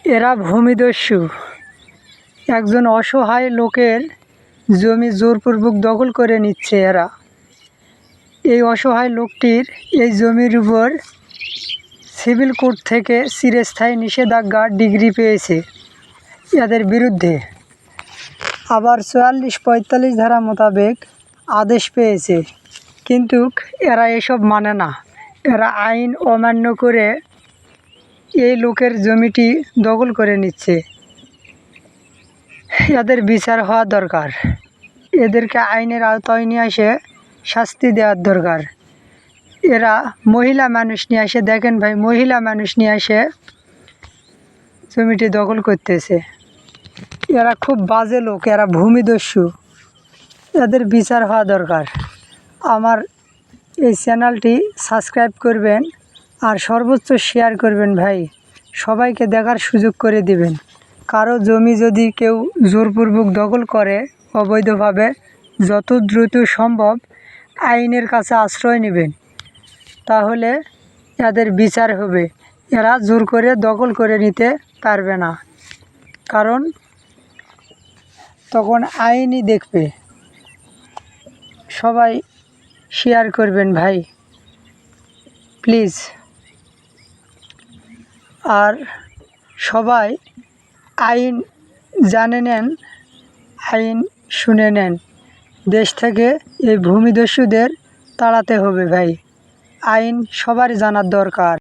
এরা ভূমিদস্যু। একজন অসহায় লোকের জমি জোরপূর্বক দখল করে নিচ্ছে এরা। এই অসহায় লোকটির এই জমির উপর সিভিল কোর্ট থেকে চিরস্থায়ী নিষেধাজ্ঞা ডিগ্রি পেয়েছে এদের বিরুদ্ধে। আবার ৪৪-৪৫ ধারা মোতাবেক আদেশ পেয়েছে, কিন্তু এরা এসব মানে না। এরা আইন অমান্য করে এই লোকের জমিটি দখল করে নিচ্ছে। এদের বিচার হওয়া দরকার। এদেরকে আইনের আওতায় নিয়ে এসে শাস্তি দেওয়ার দরকার। এরা মহিলা মানুষ নিয়ে এসে, দেখেন ভাই, মহিলা মানুষ নিয়ে এসে জমিটি দখল করতেছে। এরা খুব বাজে লোক, এরা ভূমিদস্যু। এদের বিচার হওয়া দরকার। আমার এই চ্যানেলটি সাবস্ক্রাইব করবেন আর সর্বোচ্চ শেয়ার করবেন ভাই, সবাইকে দেখার সুযোগ করে দিবেন। কারো জমি যদি কেউ জোরপূর্বক দখল করে অবৈধভাবে, যত দ্রুত সম্ভব আইনের কাছে আশ্রয় নেবেন, তাহলে এদের বিচার হবে। এরা জোর করে দখল করে নিতে পারবে না, কারণ তখন আইনই দেখবে। সবাই শেয়ার করবেন ভাই, প্লিজ। আর সবাই আইন জানে নেন, আইন শুনে নেন। দেশ থেকে এই ভূমিদস্যুদের তাড়াতে হবে ভাই। আইন সবারই জানার দরকার।